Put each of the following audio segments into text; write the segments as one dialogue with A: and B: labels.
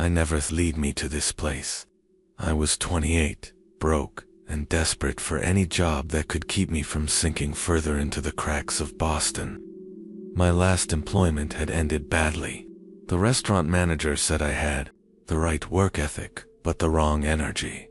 A: I never lead me to this place. I was 28, broke, and desperate for any job that could keep me from sinking further into the cracks of Boston. My last employment had ended badly. The restaurant manager said I had the right work ethic, but the wrong energy.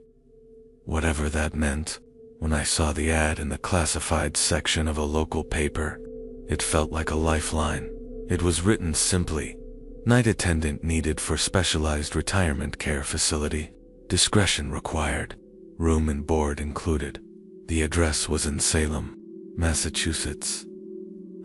A: Whatever that meant, when I saw the ad in the classified section of a local paper, it felt like a lifeline. It was written simply, night attendant needed for specialized retirement care facility. Discretion required. Room and board included. The address was in Salem, Massachusetts.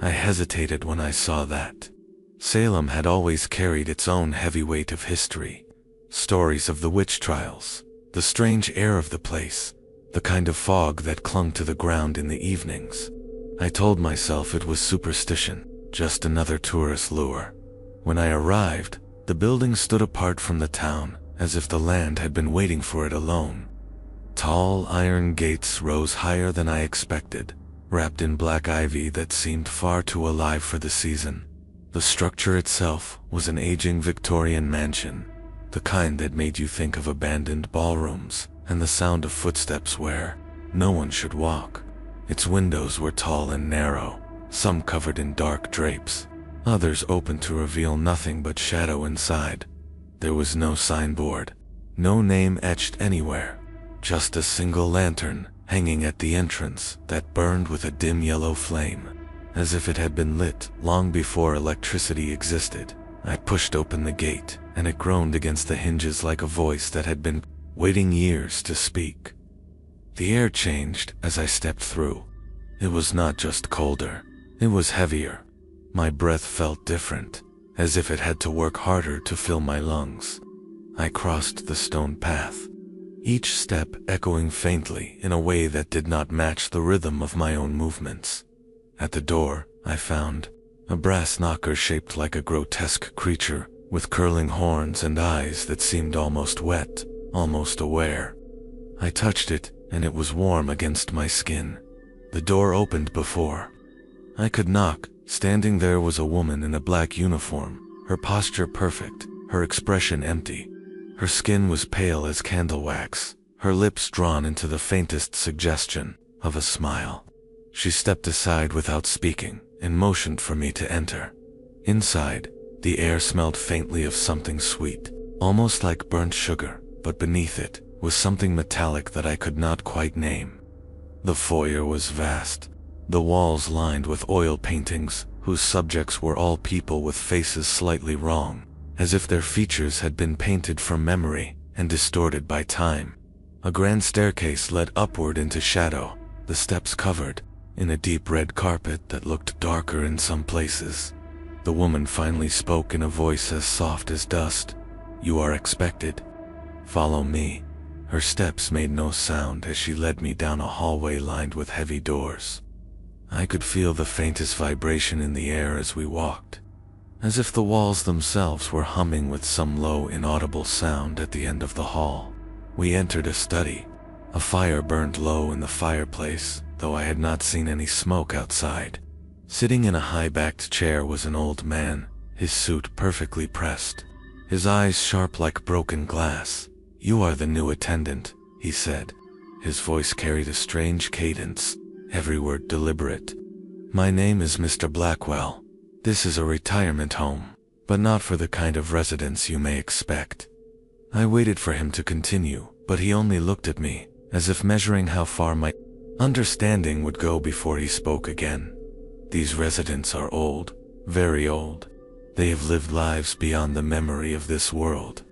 A: I hesitated when I saw that. Salem had always carried its own heavy weight of history. Stories of the witch trials, the strange air of the place, the kind of fog that clung to the ground in the evenings. I told myself it was superstition, just another tourist lure. When I arrived, the building stood apart from the town, as if the land had been waiting for it alone. Tall iron gates rose higher than I expected, wrapped in black ivy that seemed far too alive for the season. The structure itself was an aging Victorian mansion, the kind that made you think of abandoned ballrooms and the sound of footsteps where no one should walk. Its windows were tall and narrow, some covered in dark drapes, others open to reveal nothing but shadow inside. There was no signboard, no name etched anywhere, just a single lantern hanging at the entrance that burned with a dim yellow flame, as if it had been lit long before electricity existed. I pushed open the gate, and it groaned against the hinges like a voice that had been waiting years to speak. The air changed as I stepped through. It was not just colder, it was heavier. My breath felt different, as if it had to work harder to fill my lungs. I crossed the stone path, each step echoing faintly in a way that did not match the rhythm of my own movements. At the door, I found a brass knocker shaped like a grotesque creature, with curling horns and eyes that seemed almost wet, almost aware. I touched it, and it was warm against my skin. The door opened before I could knock. Standing there was a woman in a black uniform, her posture perfect, her expression empty. Her skin was pale as candle wax, her lips drawn into the faintest suggestion of a smile. She stepped aside without speaking and motioned for me to enter. Inside, the air smelled faintly of something sweet, almost like burnt sugar, but beneath it was something metallic that I could not quite name. The foyer was vast, the walls lined with oil paintings whose subjects were all people with faces slightly wrong, as if their features had been painted from memory and distorted by time. A grand staircase led upward into shadow, the steps covered in a deep red carpet that looked darker in some places. The woman finally spoke in a voice as soft as dust. "You are expected. Follow me." Her steps made no sound as she led me down a hallway lined with heavy doors. I could feel the faintest vibration in the air as we walked, as if the walls themselves were humming with some low, inaudible sound at the end of the hall. We entered a study. A fire burned low in the fireplace, though I had not seen any smoke outside. Sitting in a high-backed chair was an old man, his suit perfectly pressed, his eyes sharp like broken glass. "You are the new attendant," he said. His voice carried a strange cadence, every word deliberate. "My name is Mr. Blackwell. This is a retirement home, but not for the kind of residents you may expect." I waited for him to continue, but he only looked at me, as if measuring how far my understanding would go before he spoke again. "These residents are old, very old. They have lived lives beyond the memory of this world.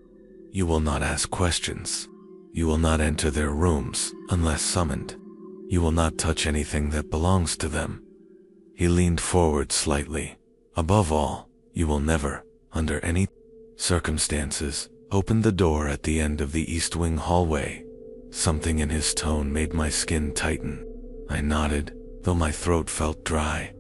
A: You will not ask questions. You will not enter their rooms unless summoned. You will not touch anything that belongs to them." He leaned forward slightly. "Above all, you will never, under any circumstances, open the door at the end of the East Wing hallway." Something in his tone made my skin tighten. I nodded, though my throat felt dry.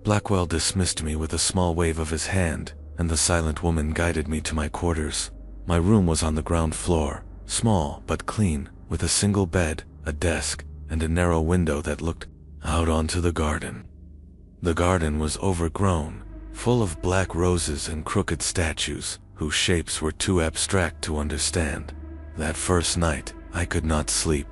A: Blackwell dismissed me with a small wave of his hand, and the silent woman guided me to my quarters. My room was on the ground floor, small but clean, with a single bed, a desk, and a narrow window that looked out onto the garden. The garden was overgrown, full of black roses and crooked statues, whose shapes were too abstract to understand. That first night, I could not sleep.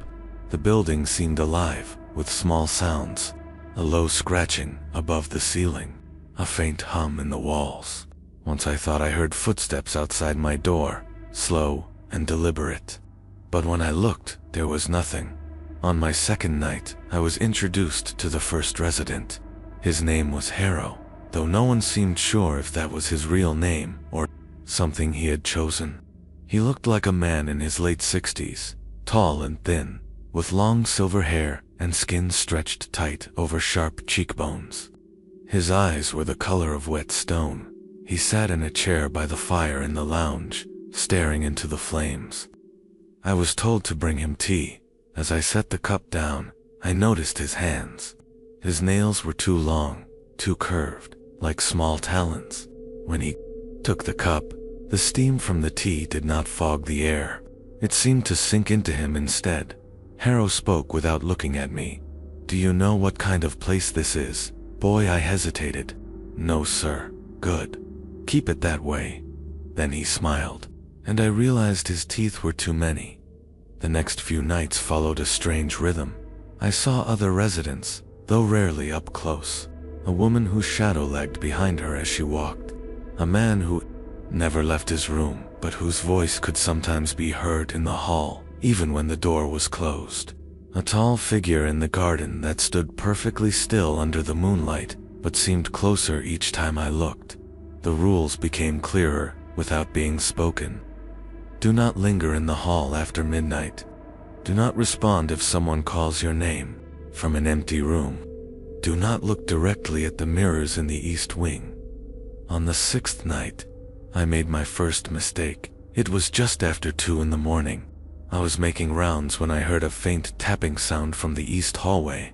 A: The building seemed alive, with small sounds, a low scratching above the ceiling, a faint hum in the walls. Once I thought I heard footsteps outside my door, slow and deliberate. But when I looked, there was nothing. On my second night, I was introduced to the first resident. His name was Harrow, though no one seemed sure if that was his real name or something he had chosen. He looked like a man in his late 60s, tall and thin, with long silver hair and skin stretched tight over sharp cheekbones. His eyes were the color of wet stone. He sat in a chair by the fire in the lounge, staring into the flames. I was told to bring him tea. As I set the cup down, I noticed his hands. His nails were too long, too curved, like small talons. When he took the cup, the steam from the tea did not fog the air. It seemed to sink into him instead. Harrow spoke without looking at me. "Do you know what kind of place this is?" Boy, I hesitated. "No, sir." "Good. Keep it that way." Then he smiled, and I realized his teeth were too many. The next few nights followed a strange rhythm. I saw other residents, though rarely up close. A woman whose shadow lagged behind her as she walked. A man who never left his room, but whose voice could sometimes be heard in the hall, even when the door was closed. A tall figure in the garden that stood perfectly still under the moonlight, but seemed closer each time I looked. The rules became clearer, without being spoken. Do not linger in the hall after midnight. Do not respond if someone calls your name from an empty room. Do not look directly at the mirrors in the east wing. On the 6th night, I made my first mistake. It was just after 2 in the morning. I was making rounds when I heard a faint tapping sound from the east hallway.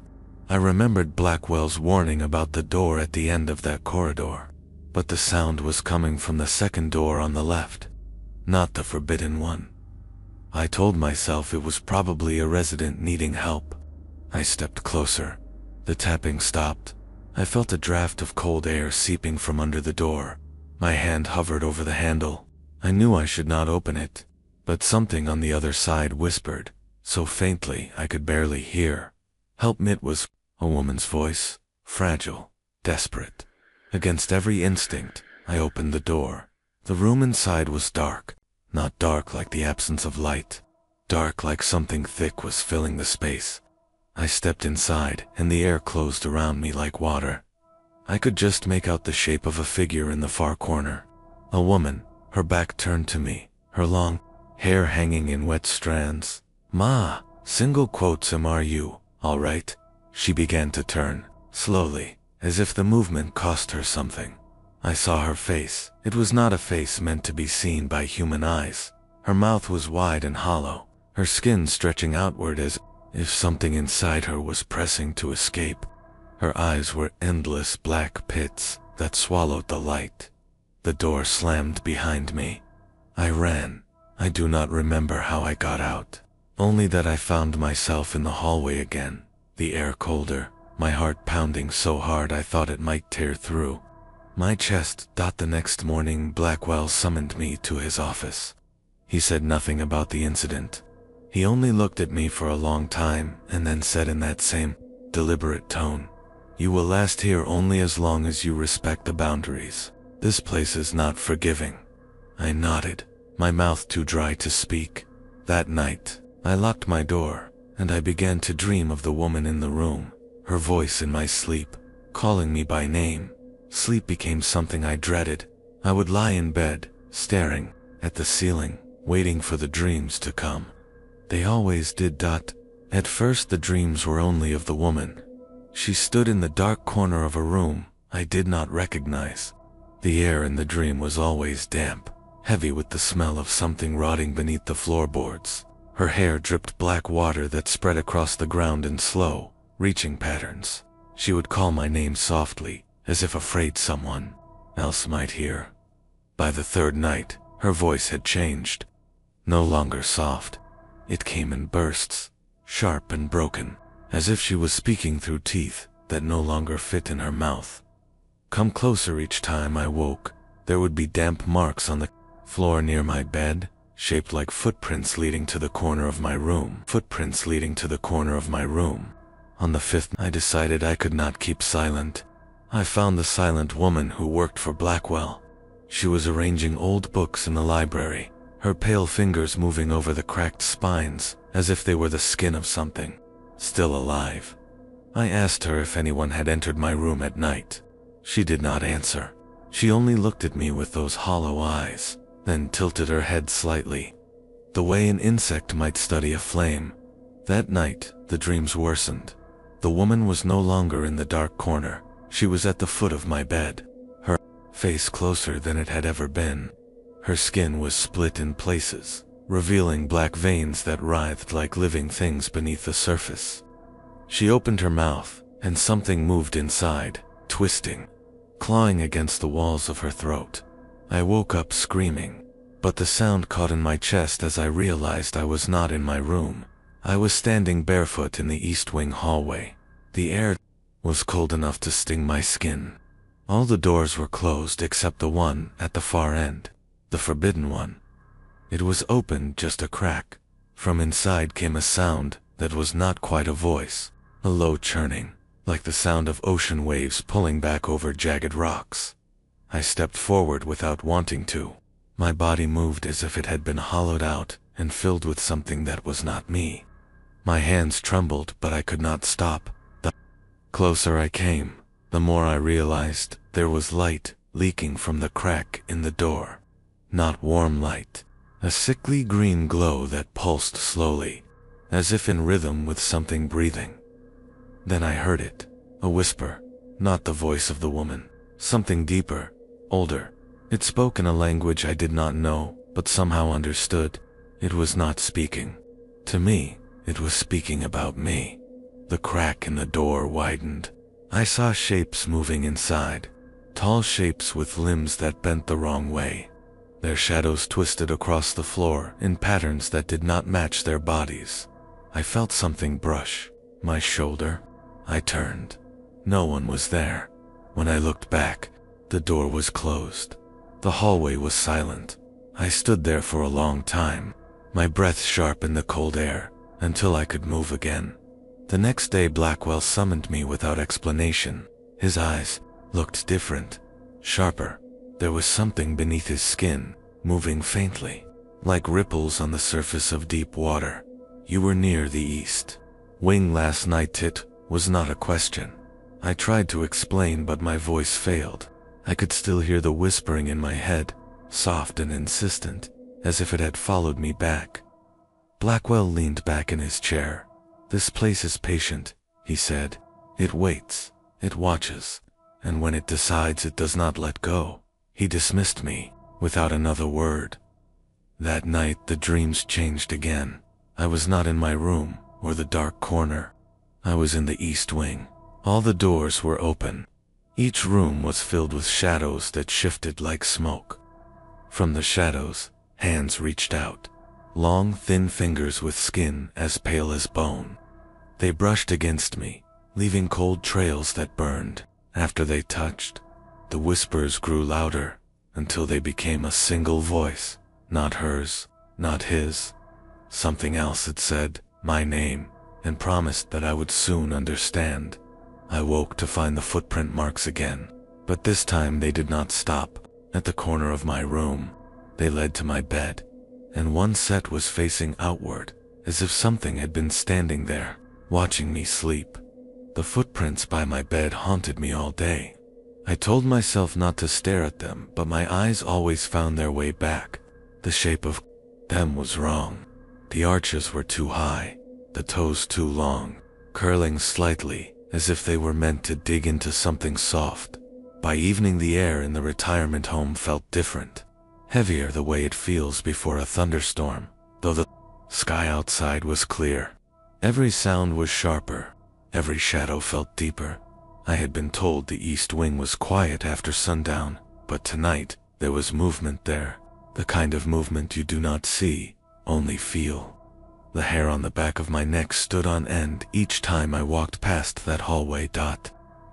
A: I remembered Blackwell's warning about the door at the end of that corridor. But the sound was coming from the second door on the left, not the forbidden one. I told myself it was probably a resident needing help. I stepped closer. The tapping stopped. I felt a draft of cold air seeping from under the door. My hand hovered over the handle. I knew I should not open it, but something on the other side whispered, so faintly I could barely hear. "Help me." It was a woman's voice, fragile, desperate. Against every instinct, I opened the door. The room inside was dark, not dark like the absence of light, dark like something thick was filling the space. I stepped inside, and the air closed around me like water. I could just make out the shape of a figure in the far corner. A woman, her back turned to me, her long hair hanging in wet strands. "Ma, single quotes, are you all right?" She began to turn, slowly, as if the movement cost her something. I saw her face. It was not a face meant to be seen by human eyes. Her mouth was wide and hollow, her skin stretching outward as if something inside her was pressing to escape. Her eyes were endless black pits that swallowed the light. The door slammed behind me. I ran. I do not remember how I got out, only that I found myself in the hallway again, the air colder, my heart pounding so hard I thought it might tear through my chest. The next morning, Blackwell summoned me to his office. He said nothing about the incident. He only looked at me for a long time and then said in that same deliberate tone, "You will last here only as long as you respect the boundaries. This place is not forgiving." I nodded, my mouth too dry to speak. That night, I locked my door, and I began to dream of the woman in the room, her voice in my sleep, calling me by name. Sleep became something I dreaded. I would lie in bed, staring at the ceiling, waiting for the dreams to come. They always did. At first the dreams were only of the woman. She stood in the dark corner of a room I did not recognize. The air in the dream was always damp, heavy with the smell of something rotting beneath the floorboards. Her hair dripped black water that spread across the ground in slow, reaching patterns. She would call my name softly, as if afraid someone else might hear. By the third night, her voice had changed. No longer soft. It came in bursts, sharp and broken, as if she was speaking through teeth that no longer fit in her mouth. Come closer. Each time I woke, there would be damp marks on the floor near my bed, shaped like footprints leading to the corner of my room. Footprints leading to the corner of my room. On the fifth, I decided I could not keep silent. I found the silent woman who worked for Blackwell. She was arranging old books in the library, her pale fingers moving over the cracked spines as if they were the skin of something still alive. I asked her if anyone had entered my room at night. She did not answer. She only looked at me with those hollow eyes, then tilted her head slightly, the way an insect might study a flame. That night, the dreams worsened. The woman was no longer in the dark corner. She was at the foot of my bed, her face closer than it had ever been. Her skin was split in places, revealing black veins that writhed like living things beneath the surface. She opened her mouth, and something moved inside, twisting, clawing against the walls of her throat. I woke up screaming, but the sound caught in my chest as I realized I was not in my room. I was standing barefoot in the East Wing hallway. The air was cold enough to sting my skin. All the doors were closed except the one at the far end, the forbidden one. It was open just a crack. From inside came a sound that was not quite a voice, a low churning, like the sound of ocean waves pulling back over jagged rocks. I stepped forward without wanting to. My body moved as if it had been hollowed out and filled with something that was not me. My hands trembled, but I could not stop. The closer I came, the more I realized there was light leaking from the crack in the door. Not warm light, a sickly green glow that pulsed slowly, as if in rhythm with something breathing. Then I heard it, a whisper, not the voice of the woman, something deeper, older. It spoke in a language I did not know, but somehow understood. It was not speaking to me, it was speaking about me. The crack in the door widened. I saw shapes moving inside, tall shapes with limbs that bent the wrong way. Their shadows twisted across the floor in patterns that did not match their bodies. I felt something brush my shoulder. I turned. No one was there. When I looked back, the door was closed. The hallway was silent. I stood there for a long time, my breath sharp in the cold air, until I could move again. The next day Blackwell summoned me without explanation. His eyes looked different, sharper. There was something beneath his skin, moving faintly, like ripples on the surface of deep water. You were near the East Wing last night. It was not a question. I tried to explain, but my voice failed. I could still hear the whispering in my head, soft and insistent, as if it had followed me back. Blackwell leaned back in his chair. "This place is patient," he said. "It waits, it watches, and when it decides, it does not let go." He dismissed me, without another word. That night the dreams changed again. I was not in my room, or the dark corner. I was in the East Wing. All the doors were open. Each room was filled with shadows that shifted like smoke. From the shadows, hands reached out, long, thin fingers with skin as pale as bone. They brushed against me, leaving cold trails that burned. After they touched, the whispers grew louder, until they became a single voice. Not hers, not his. Something else had said my name, and promised that I would soon understand. I woke to find the footprint marks again, but this time they did not stop at the corner of my room. They led to my bed, and one set was facing outward, as if something had been standing there, watching me sleep. The footprints by my bed haunted me all day. I told myself not to stare at them, but my eyes always found their way back. The shape of them was wrong. The arches were too high, the toes too long, curling slightly, as if they were meant to dig into something soft. By evening the air in the retirement home felt different, heavier the way it feels before a thunderstorm, though the sky outside was clear. Every sound was sharper, every shadow felt deeper. I had been told the East Wing was quiet after sundown, but tonight there was movement there, the kind of movement you do not see, only feel. The hair on the back of my neck stood on end each time I walked past that hallway.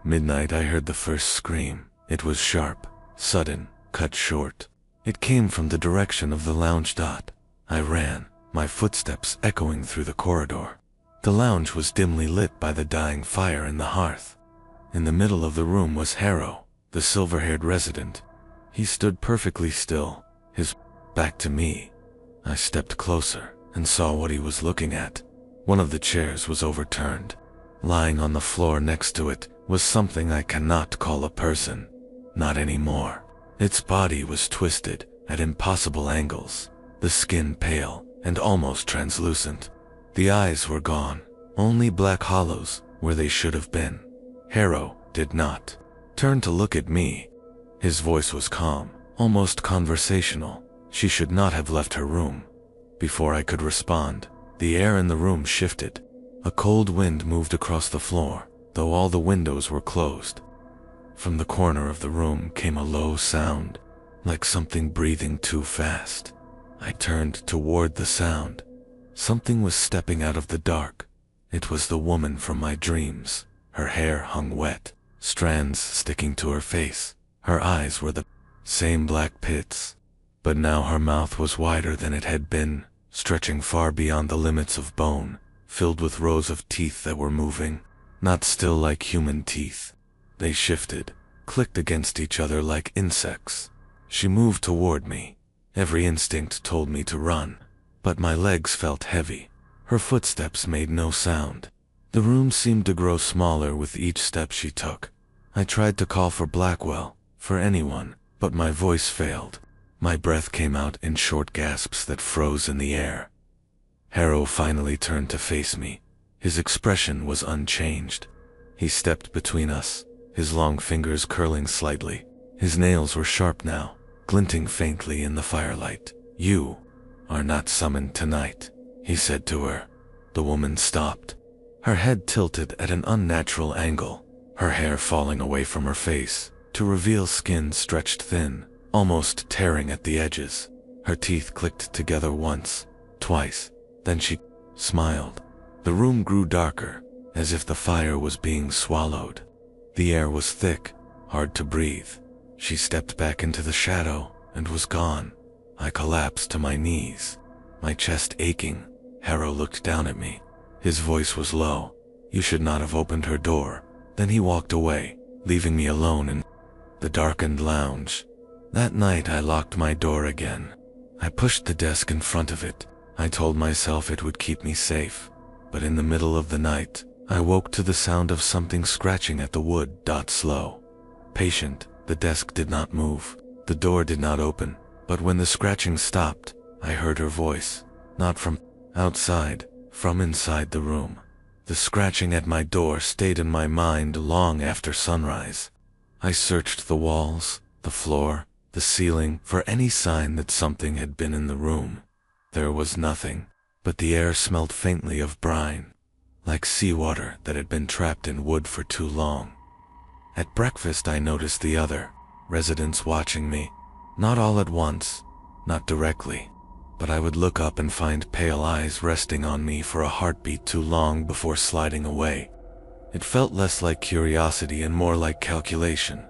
A: Midnight I heard the first scream. It was sharp, sudden, cut short. It came from the direction of the lounge. I ran, my footsteps echoing through the corridor. The lounge was dimly lit by the dying fire in the hearth. In the middle of the room was Harrow, the silver-haired resident. He stood perfectly still, his back to me. I stepped closer and saw what he was looking at. One of the chairs was overturned. Lying on the floor next to it was something I cannot call a person. Not anymore. Its body was twisted at impossible angles, the skin pale and almost translucent. The eyes were gone, only black hollows where they should have been. Harrow did not turn to look at me. His voice was calm, almost conversational. She should not have left her room. Before I could respond, the air in the room shifted. A cold wind moved across the floor, though all the windows were closed. From the corner of the room came a low sound, like something breathing too fast. I turned toward the sound. Something was stepping out of the dark. It was the woman from my dreams. Her hair hung wet, strands sticking to her face. Her eyes were the same black pits, but now her mouth was wider than it had been, stretching far beyond the limits of bone, filled with rows of teeth that were moving, not still like human teeth. They shifted, clicked against each other like insects. She moved toward me. Every instinct told me to run, but my legs felt heavy. Her footsteps made no sound. The room seemed to grow smaller with each step she took. I tried to call for Blackwell, for anyone, but my voice failed. My breath came out in short gasps that froze in the air. Harrow finally turned to face me. His expression was unchanged. He stepped between us, his long fingers curling slightly. His nails were sharp now, glinting faintly in the firelight. "You are not summoned tonight," he said to her. The woman stopped, her head tilted at an unnatural angle, her hair falling away from her face to reveal skin stretched thin, almost tearing at the edges. Her teeth clicked together once, twice, then she smiled. The room grew darker, as if the fire was being swallowed. The air was thick, hard to breathe. She stepped back into the shadow and was gone. I collapsed to my knees, my chest aching. Harrow looked down at me. His voice was low. "You should not have opened her door." Then he walked away, leaving me alone in the darkened lounge. That night I locked my door again. I pushed the desk in front of it. I told myself it would keep me safe. But in the middle of the night, I woke to the sound of something scratching at the wood. Slow, patient. The desk did not move. The door did not open. But when the scratching stopped, I heard her voice. Not from outside, from inside the room. The scratching at my door stayed in my mind long after sunrise. I searched the walls, the floor, the ceiling for any sign that something had been in the room. There was nothing, but the air smelled faintly of brine, like seawater that had been trapped in wood for too long. At breakfast I noticed the other residents watching me, not all at once, not directly, but I would look up and find pale eyes resting on me for a heartbeat too long before sliding away. It felt less like curiosity and more like calculation.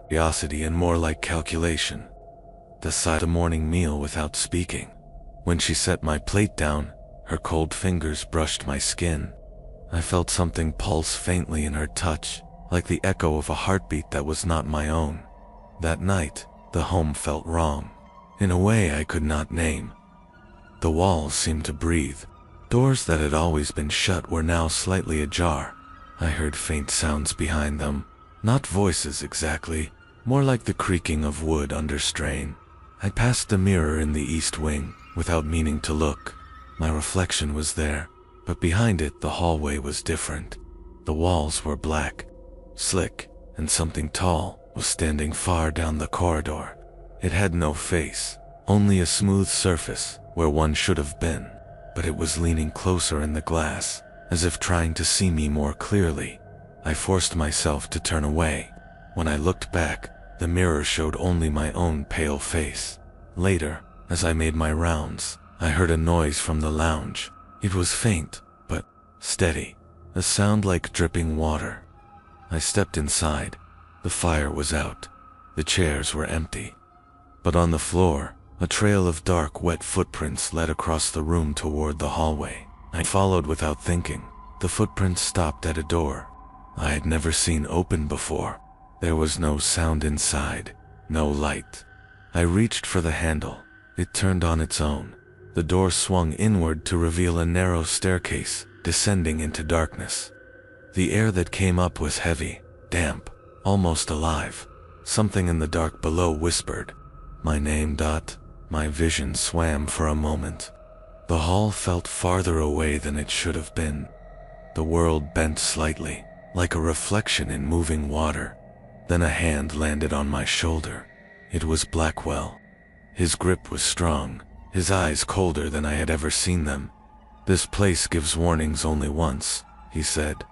A: The morning meal without speaking. When she set my plate down, her cold fingers brushed my skin. I felt something pulse faintly in her touch, like the echo of a heartbeat that was not my own. That night, the home felt wrong, in a way I could not name. The walls seemed to breathe. Doors that had always been shut were now slightly ajar. I heard faint sounds behind them, not voices exactly, more like the creaking of wood under strain. I passed the mirror in the east wing, without meaning to look. My reflection was there, but behind it the hallway was different. The walls were black, slick, and something tall was standing far down the corridor. It had no face, only a smooth surface where one should have been, but it was leaning closer in the glass, as if trying to see me more clearly. I forced myself to turn away. When I looked back, the mirror showed only my own pale face. Later, as I made my rounds, I heard a noise from the lounge. It was faint, but steady, a sound like dripping water. I stepped inside. The fire was out. The chairs were empty. But on the floor, A trail of dark, wet footprints led across the room toward the hallway. I followed without thinking. The footprints stopped at a door I had never seen open before. There was no sound inside, no light. I reached for the handle. It turned on its own. The door swung inward to reveal a narrow staircase descending into darkness. The air that came up was heavy, damp, almost alive. Something in the dark below whispered, "My name." My vision swam for a moment. The hall felt farther away than it should have been. The world bent slightly, like a reflection in moving water. Then a hand landed on my shoulder. It was Blackwell. His grip was strong, his eyes colder than I had ever seen them. "This place gives warnings only once," he said.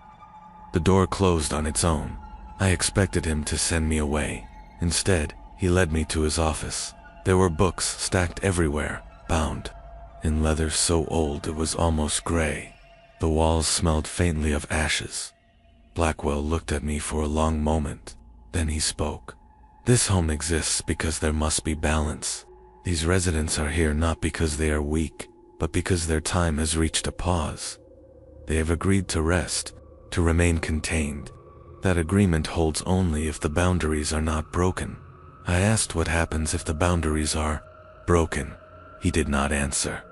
A: The door closed on its own. I expected him to send me away. Instead, he led me to his office. There were books stacked everywhere, bound in leather so old it was almost gray. The walls smelled faintly of ashes. Blackwell looked at me for a long moment. Then he spoke. "This home exists because there must be balance. These residents are here not because they are weak, but because their time has reached a pause. They have agreed to rest, to remain contained. That agreement holds only if the boundaries are not broken." I asked what happens if the boundaries are broken. He did not answer.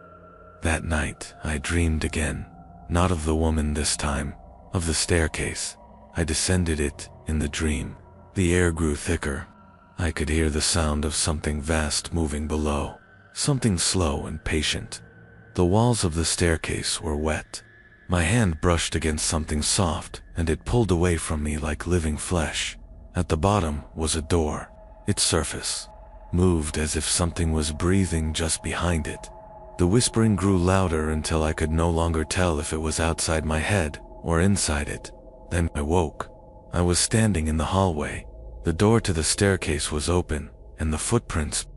A: That night, I dreamed again. Not of the woman this time, of the staircase. I descended it in the dream. The air grew thicker. I could hear the sound of something vast moving below, something slow and patient. The walls of the staircase were wet. My hand brushed against something soft, and it pulled away from me like living flesh. At the bottom was a door. Its surface moved as if something was breathing just behind it. The whispering grew louder until I could no longer tell if it was outside my head or inside it. Then I woke. I was standing in the hallway. The door to the staircase was open, and the footprints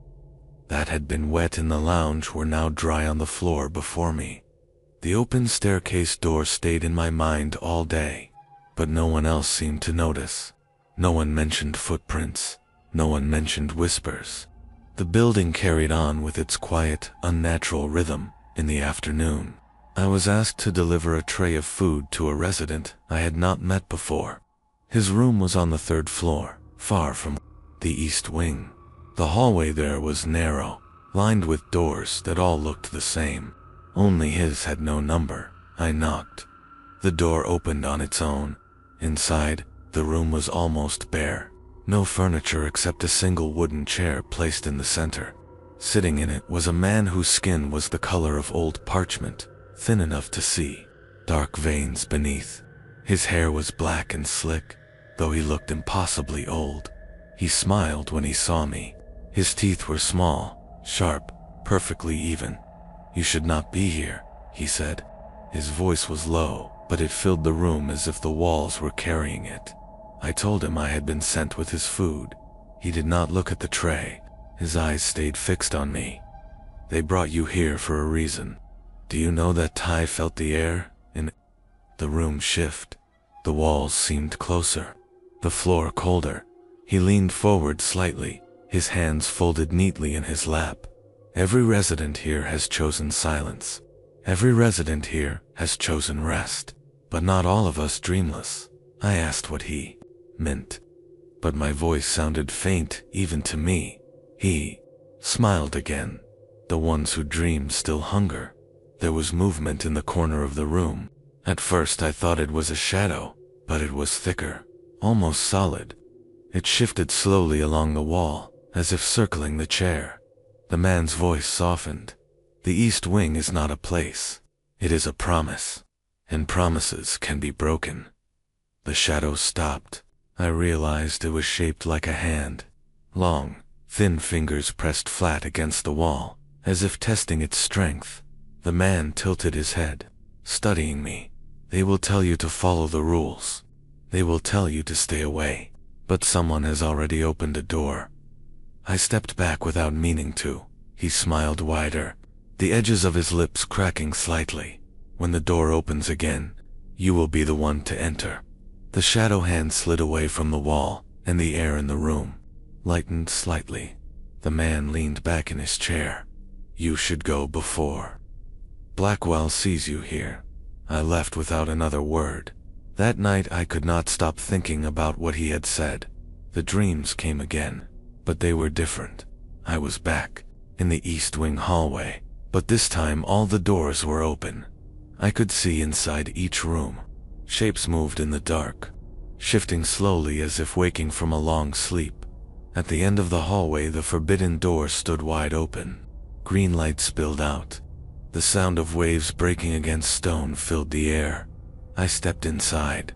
A: that had been wet in the lounge were now dry on the floor before me. The open staircase door stayed in my mind all day, but no one else seemed to notice. No one mentioned footprints. No one mentioned whispers. The building carried on with its quiet, unnatural rhythm. In the afternoon, I was asked to deliver a tray of food to a resident I had not met before. His room was on the 3rd floor, far from the east wing. The hallway there was narrow, lined with doors that all looked the same. Only his had no number. I knocked. The door opened on its own. Inside, the room was almost bare. No furniture except a single wooden chair placed in the center. Sitting in it was a man whose skin was the color of old parchment, thin enough to see dark veins beneath. His hair was black and slick, though he looked impossibly old. He smiled when he saw me. His teeth were small, sharp, perfectly even. "You should not be here," he said. His voice was low, but it filled the room as if the walls were carrying it. I told him I had been sent with his food. He did not look at the tray. His eyes stayed fixed on me. "They brought you here for a reason. Do you know that Ty felt the air in the room shift? The walls seemed closer, the floor colder." He leaned forward slightly, his hands folded neatly in his lap. "Every resident here has chosen silence. Every resident here has chosen rest. But not all of us dreamless." I asked what he meant, but my voice sounded faint even to me. He smiled again. "The ones who dream still hunger." There was movement in the corner of the room. At first I thought it was a shadow, but it was thicker, almost solid. It shifted slowly along the wall, as if circling the chair. The man's voice softened. "The East Wing is not a place. It is a promise, and promises can be broken." The shadow stopped. I realized it was shaped like a hand. Long, thin fingers pressed flat against the wall, as if testing its strength. The man tilted his head, studying me. "They will tell you to follow the rules. They will tell you to stay away. But someone has already opened a door." I stepped back without meaning to. He smiled wider, the edges of his lips cracking slightly. "When the door opens again, you will be the one to enter." The shadow hand slid away from the wall, and the air in the room lightened slightly. The man leaned back in his chair. "You should go before Blackwell sees you here." I left without another word. That night I could not stop thinking about what he had said. The dreams came again, but they were different. I was back in the East Wing hallway, but this time all the doors were open. I could see inside each room. Shapes moved in the dark, shifting slowly as if waking from a long sleep. At the end of the hallway, the forbidden door stood wide open. Green light spilled out. The sound of waves breaking against stone filled the air. I stepped inside.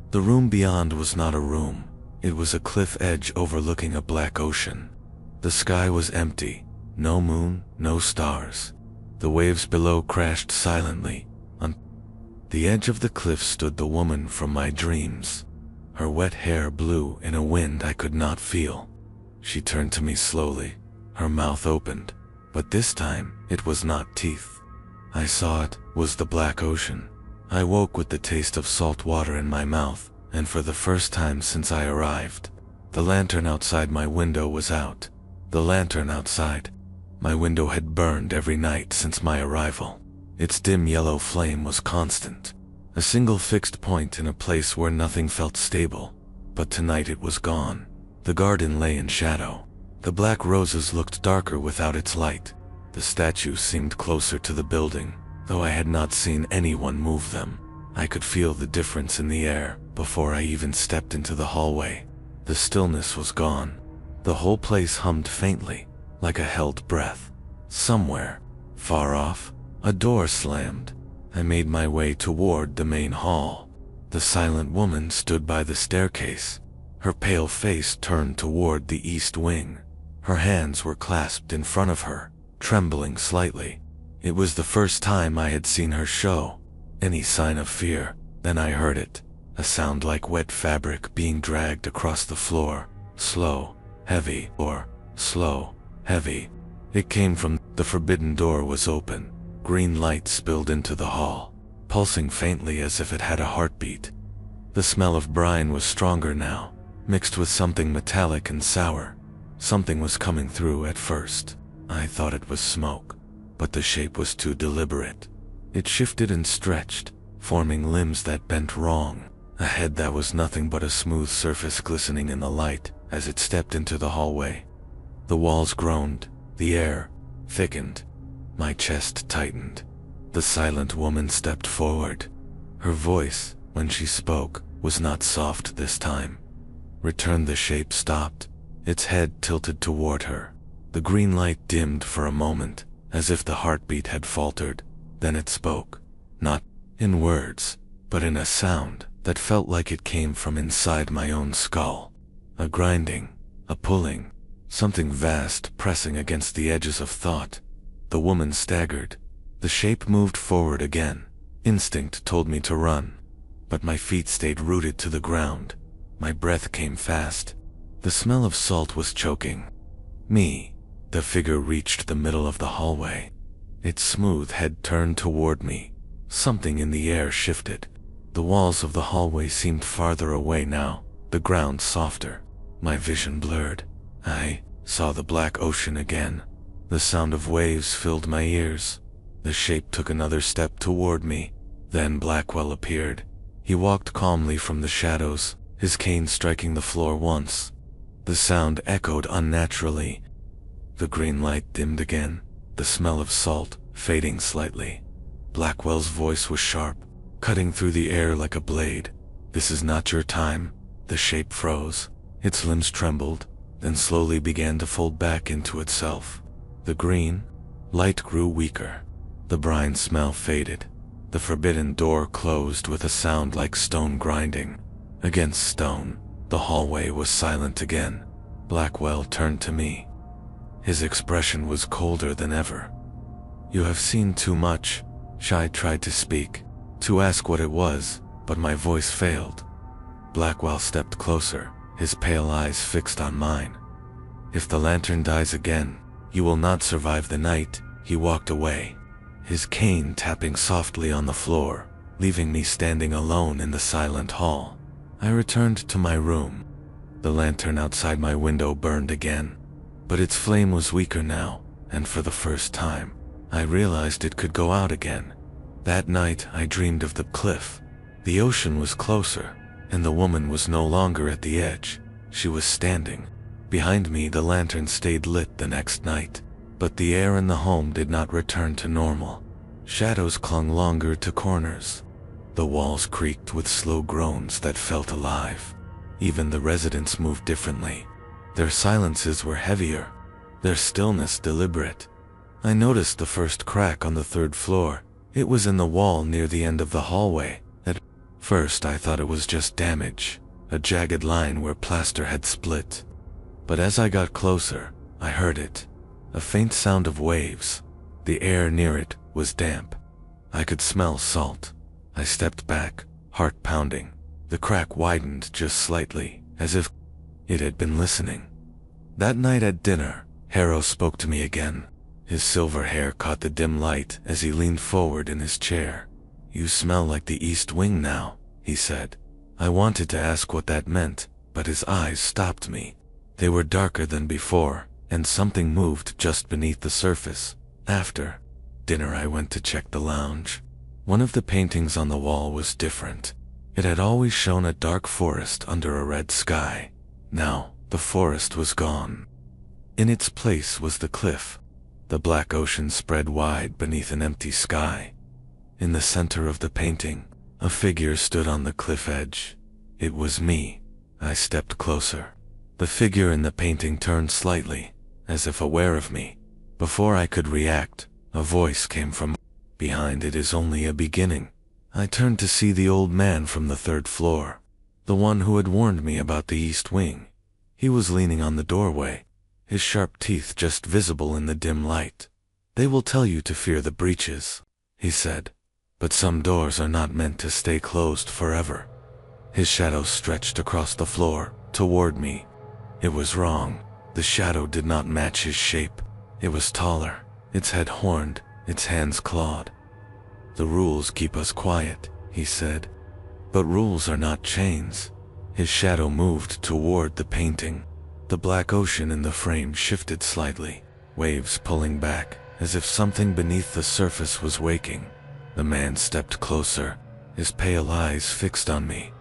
A: The room beyond was not a room. It was a cliff edge overlooking a black ocean. The sky was empty. No moon, no stars. The waves below crashed silently. On the edge of the cliff stood the woman from my dreams. Her wet hair blew in a wind I could not feel. She turned to me slowly. Her mouth opened, but this time it was not teeth. I saw it was the black ocean. I woke with the taste of salt water in my mouth, and for the first time since I arrived, the lantern outside my window was out. The lantern outside my window had burned every night since my arrival. Its dim yellow flame was constant, a single fixed point in a place where nothing felt stable. But tonight it was gone. The garden lay in shadow. The black roses looked darker without its light. The statues seemed closer to the building, though I had not seen anyone move them. I could feel the difference in the air before I even stepped into the hallway. The stillness was gone. The whole place hummed faintly, like a held breath. Somewhere, far off, a door slammed. I made my way toward the main hall. The silent woman stood by the staircase, her pale face turned toward the east wing. Her hands were clasped in front of her, trembling slightly. It was the first time I had seen her show any sign of fear. Then I heard it, a sound like wet fabric being dragged across the floor, slow, heavy, or slow, heavy. It came from the forbidden door was open. Green light spilled into the hall, pulsing faintly as if it had a heartbeat. The smell of brine was stronger now, mixed with something metallic and sour. Something was coming through at first. I thought it was smoke, but the shape was too deliberate. It shifted and stretched, forming limbs that bent wrong, a head that was nothing but a smooth surface glistening in the light as it stepped into the hallway. The walls groaned, the air thickened. My chest tightened. The silent woman stepped forward. Her voice, when she spoke, was not soft this time. "Return." The shape stopped, its head tilted toward her. The green light dimmed for a moment, as if the heartbeat had faltered. Then it spoke, not in words, but in a sound that felt like it came from inside my own skull. A grinding, a pulling, something vast pressing against the edges of thought. The woman staggered. The shape moved forward again. Instinct told me to run, but my feet stayed rooted to the ground. My breath came fast. The smell of salt was choking me. The figure reached the middle of the hallway. Its smooth head turned toward me. Something in the air shifted. The walls of the hallway seemed farther away now, the ground softer. My vision blurred. I saw the black ocean again. The sound of waves filled my ears. The shape took another step toward me. Then Blackwell appeared. He walked calmly from the shadows, his cane striking the floor once. The sound echoed unnaturally. The green light dimmed again, the smell of salt fading slightly. Blackwell's voice was sharp, cutting through the air like a blade. "This is not your time." The shape froze. Its limbs trembled, then slowly began to fold back into itself. The green light grew weaker. The brine smell faded. The forbidden door closed with a sound like stone grinding against stone. The hallway was silent again. Blackwell turned to me. His expression was colder than ever. "You have seen too much." I tried to speak, to ask what it was, but my voice failed. Blackwell stepped closer, his pale eyes fixed on mine. "If the lantern dies again, you will not survive the night." He walked away, his cane tapping softly on the floor, leaving me standing alone in the silent hall. I returned to my room. The lantern outside my window burned again, but its flame was weaker now, and for the first time, I realized it could go out again. That night, I dreamed of the cliff. The ocean was closer, and the woman was no longer at the edge. She was standing. Behind me, the lantern stayed lit the next night, but the air in the home did not return to normal. Shadows clung longer to corners. The walls creaked with slow groans that felt alive. Even the residents moved differently. Their silences were heavier, their stillness deliberate. I noticed the first crack on the third floor. It was in the wall near the end of the hallway. At first I thought it was just damage, a jagged line where plaster had split. But as I got closer, I heard it, a faint sound of waves. The air near it was damp. I could smell salt. I stepped back, heart pounding. The crack widened just slightly, as if it had been listening. That night at dinner, Harrow spoke to me again. His silver hair caught the dim light as he leaned forward in his chair. "You smell like the east wing now," he said. I wanted to ask what that meant, but his eyes stopped me. They were darker than before, and something moved just beneath the surface. After dinner, I went to check the lounge. One of the paintings on the wall was different. It had always shown a dark forest under a red sky. Now, the forest was gone. In its place was the cliff. The black ocean spread wide beneath an empty sky. In the center of the painting, a figure stood on the cliff edge. It was me. I stepped closer. The figure in the painting turned slightly, as if aware of me. Before I could react, a voice came from behind. "It is only a beginning." I turned to see the old man from the third floor, the one who had warned me about the east wing. He was leaning on the doorway, his sharp teeth just visible in the dim light. "They will tell you to fear the breaches," he said, "but some doors are not meant to stay closed forever." His shadow stretched across the floor, toward me. It was wrong. The shadow did not match his shape. It was taller, its head horned, its hands clawed. "The rules keep us quiet," he said. "But rules are not chains." His shadow moved toward the painting. The black ocean in the frame shifted slightly, waves pulling back, as if something beneath the surface was waking. The man stepped closer, his pale eyes fixed on me.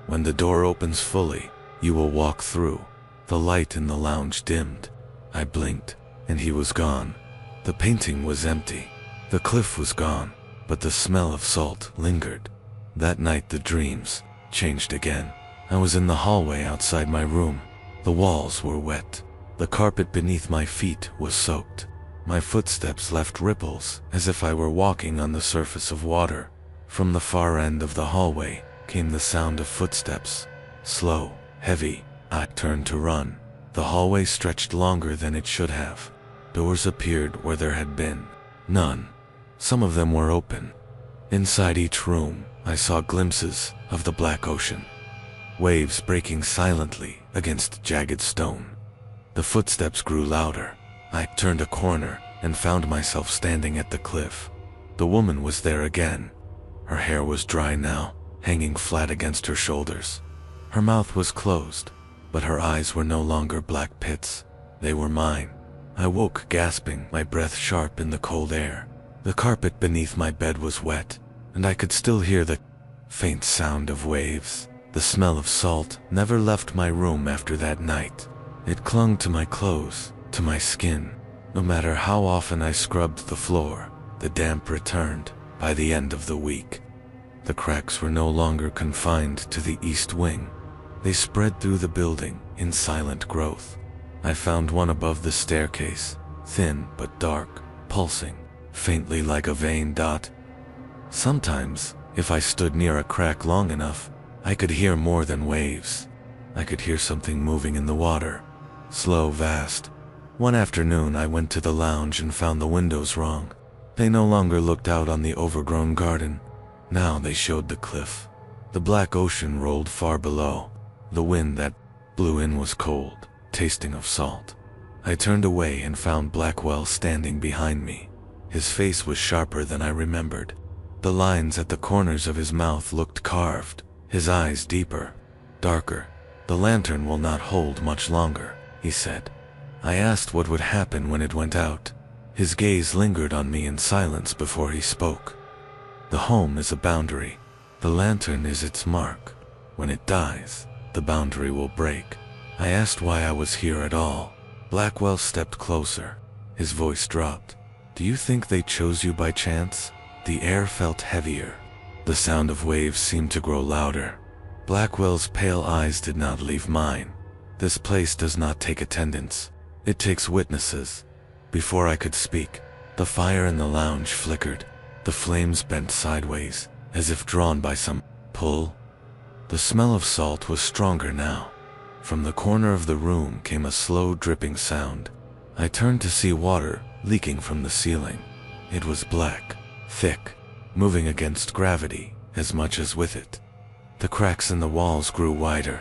A: "When the door opens fully, you will walk through." The light in the lounge dimmed. I blinked, and he was gone. The painting was empty. The cliff was gone, but the smell of salt lingered. That night the dreams changed again. I was in the hallway outside my room. The walls were wet. The carpet beneath my feet was soaked. My footsteps left ripples, as if I were walking on the surface of water. From the far end of the hallway came the sound of footsteps. Slow, heavy. I turned to run. The hallway stretched longer than it should have. Doors appeared where there had been none. Some of them were open. Inside each room, I saw glimpses of the black ocean, waves breaking silently against jagged stone. The footsteps grew louder. I turned a corner and found myself standing at the cliff. The woman was there again. Her hair was dry now, hanging flat against her shoulders. Her mouth was closed, but her eyes were no longer black pits. They were mine. I woke gasping, my breath sharp in the cold air. The carpet beneath my bed was wet, and I could still hear the faint sound of waves. The smell of salt never left my room after that night. It clung to my clothes, to my skin. No matter how often I scrubbed the floor, the damp returned by the end of the week. The cracks were no longer confined to the east wing. They spread through the building in silent growth. I found one above the staircase, thin but dark, pulsing, faintly like a vein dot. Sometimes, if I stood near a crack long enough, I could hear more than waves. I could hear something moving in the water, slow, vast. One afternoon I went to the lounge and found the windows wrong. They no longer looked out on the overgrown garden. Now they showed the cliff. The black ocean rolled far below. The wind that blew in was cold, tasting of salt. I turned away and found Blackwell standing behind me. His face was sharper than I remembered. The lines at the corners of his mouth looked carved, his eyes deeper, darker. "The lantern will not hold much longer," he said. I asked what would happen when it went out. His gaze lingered on me in silence before he spoke. The home is a boundary. The lantern is its mark. When it dies, the boundary will break. I asked why I was here at all. Blackwell stepped closer. His voice dropped. Do you think they chose you by chance? The air felt heavier. The sound of waves seemed to grow louder. Blackwell's pale eyes did not leave mine. This place does not take attendance. It takes witnesses. Before I could speak, the fire in the lounge flickered. The flames bent sideways, as if drawn by some pull. The smell of salt was stronger now. From the corner of the room came a slow dripping sound. I turned to see water leaking from the ceiling. It was black, thick, moving against gravity as much as with it. The cracks in the walls grew wider.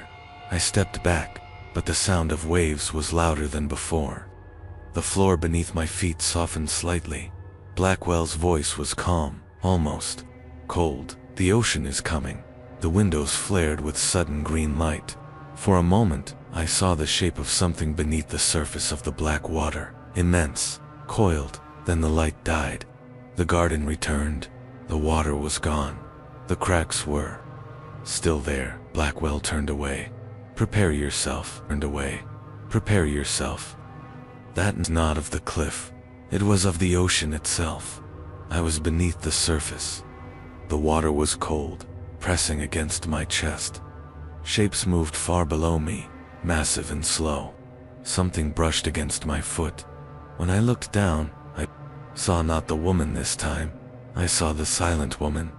A: I stepped back, but the sound of waves was louder than before. The floor beneath my feet softened slightly. Blackwell's voice was calm, almost cold. The ocean is coming. The windows flared with sudden green light. For a moment, I saw the shape of something beneath the surface of the black water. Immense, coiled, then the light died. The garden returned. The water was gone. The cracks were still there. Blackwell turned away. Prepare yourself. Turned away. Prepare yourself. That was not of the cliff. It was of the ocean itself. I was beneath the surface. The water was cold, pressing against my chest. Shapes moved far below me, massive and slow. Something brushed against my foot. When I looked down, I saw not the woman this time. I saw the silent woman.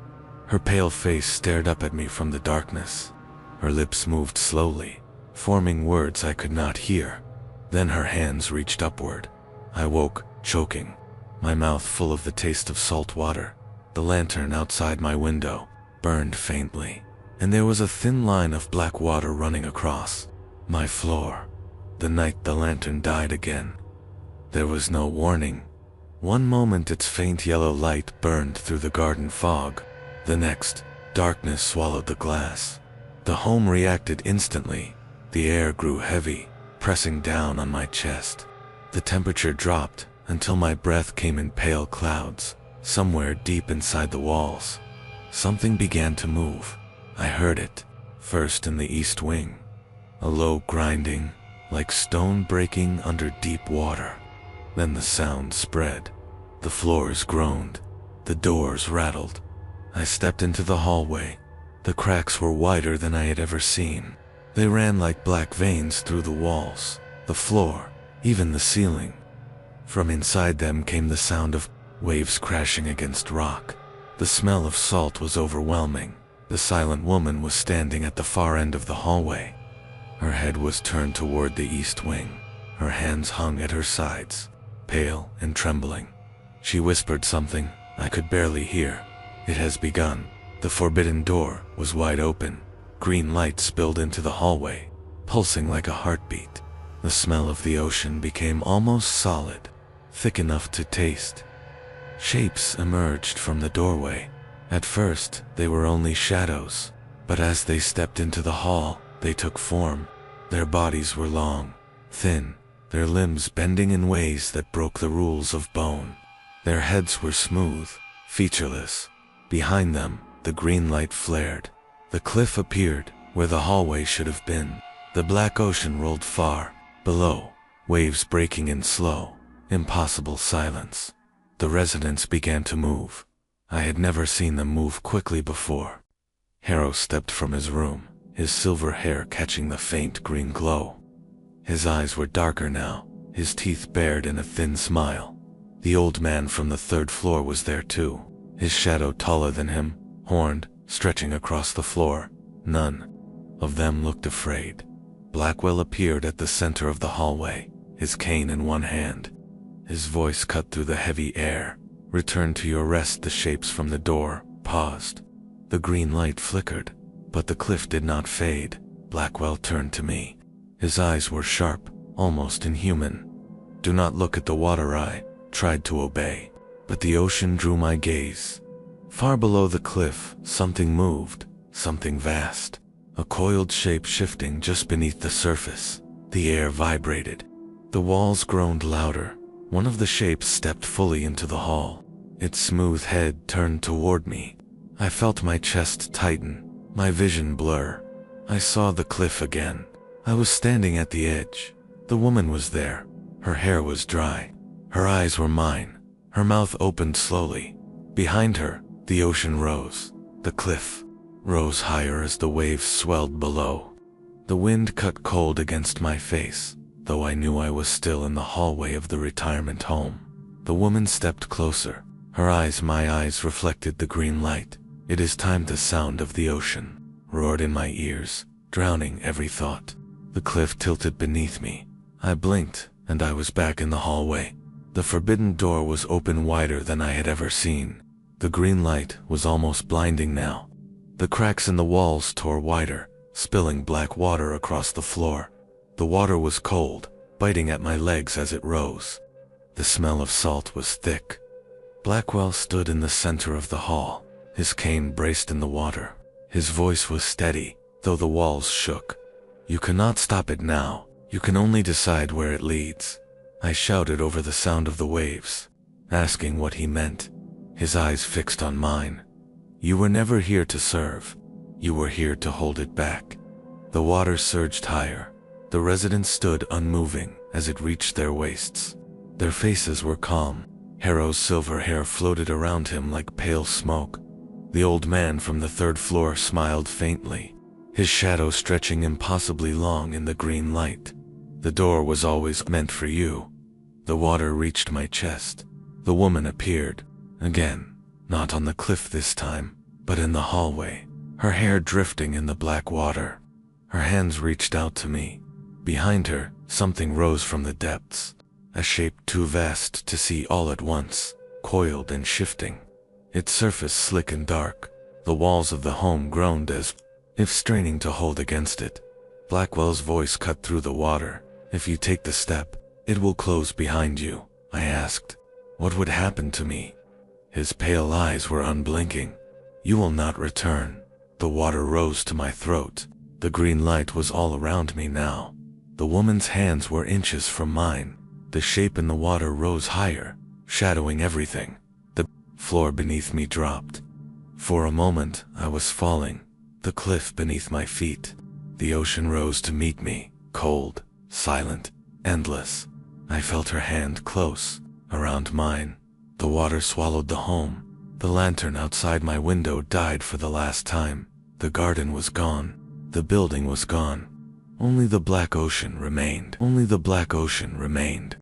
A: Her pale face stared up at me from the darkness. Her lips moved slowly, forming words I could not hear. Then her hands reached upward. I woke, choking, my mouth full of the taste of salt water. The lantern outside my window burned faintly, and there was a thin line of black water running across my floor. The night the lantern died again. There was no warning. One moment its faint yellow light burned through the garden fog. The next, darkness swallowed the glass. The home reacted instantly. The air grew heavy, pressing down on my chest. The temperature dropped until my breath came in pale clouds. Somewhere deep inside the walls, something began to move. I heard it, first in the east wing. A low grinding, like stone breaking under deep water. Then the sound spread. The floors groaned. The doors rattled. I stepped into the hallway. The cracks were wider than I had ever seen. They ran like black veins through the walls, the floor, even the ceiling. From inside them came the sound of waves crashing against rock. The smell of salt was overwhelming. The silent woman was standing at the far end of the hallway. Her head was turned toward the east wing. Her hands hung at her sides, pale and trembling. She whispered something I could barely hear. It has begun. The forbidden door was wide open. Green light spilled into the hallway, pulsing like a heartbeat. The smell of the ocean became almost solid, thick enough to taste. Shapes emerged from the doorway. At first, they were only shadows, but as they stepped into the hall, they took form. Their bodies were long, thin, their limbs bending in ways that broke the rules of bone. Their heads were smooth, featureless. Behind them, the green light flared. The cliff appeared where the hallway should have been. The black ocean rolled far below, waves breaking in slow, impossible silence. The residents began to move. I had never seen them move quickly before. Harrow stepped from his room, his silver hair catching the faint green glow. His eyes were darker now, his teeth bared in a thin smile. The old man from the third floor was there too, his shadow taller than him, horned, stretching across the floor. None of them looked afraid. Blackwell appeared at the center of the hallway, his cane in one hand. His voice cut through the heavy air. Return to your rest. The shapes from the door paused. The green light flickered, but the cliff did not fade. Blackwell turned to me. His eyes were sharp, almost inhuman. Do not look at the water. I tried to obey, but the ocean drew my gaze. Far below the cliff, something moved, something vast. A coiled shape shifting just beneath the surface. The air vibrated. The walls groaned louder. One of the shapes stepped fully into the hall. Its smooth head turned toward me. I felt my chest tighten, my vision blur. I saw the cliff again. I was standing at the edge. The woman was there. Her hair was dry. Her eyes were mine. Her mouth opened slowly. Behind her, the ocean rose. The cliff rose higher as the waves swelled below. The wind cut cold against my face, though I knew I was still in the hallway of the retirement home. The woman stepped closer. Her eyes, my eyes, reflected the green light. "It is time." The sound of the ocean roared in my ears, drowning every thought. The cliff tilted beneath me. I blinked, and I was back in the hallway. The forbidden door was open wider than I had ever seen. The green light was almost blinding now. The cracks in the walls tore wider, spilling black water across the floor. The water was cold, biting at my legs as it rose. The smell of salt was thick. Blackwell stood in the center of the hall, his cane braced in the water. His voice was steady, though the walls shook. "You cannot stop it now. You can only decide where it leads." I shouted over the sound of the waves, asking what he meant. His eyes fixed on mine. "You were never here to serve. You were here to hold it back." The water surged higher. The residents stood unmoving as it reached their waists. Their faces were calm. Harrow's silver hair floated around him like pale smoke. The old man from the third floor smiled faintly, his shadow stretching impossibly long in the green light. "The door was always meant for you." The water reached my chest. The woman appeared. Again, not on the cliff this time, but in the hallway, her hair drifting in the black water. Her hands reached out to me. Behind her, something rose from the depths, a shape too vast to see all at once, coiled and shifting. Its surface slick and dark. The walls of the home groaned as if straining to hold against it. Blackwell's voice cut through the water. "If you take the step, it will close behind you." I asked, "What would happen to me?" His pale eyes were unblinking. "You will not return." The water rose to my throat. The green light was all around me now. The woman's hands were inches from mine. The shape in the water rose higher, shadowing everything. The floor beneath me dropped. For a moment, I was falling, the cliff beneath my feet. The ocean rose to meet me, cold, silent, endless. I felt her hand close, around mine. The water swallowed the home. The lantern outside my window died for the last time. The garden was gone. The building was gone. Only the black ocean remained. Only the black ocean remained.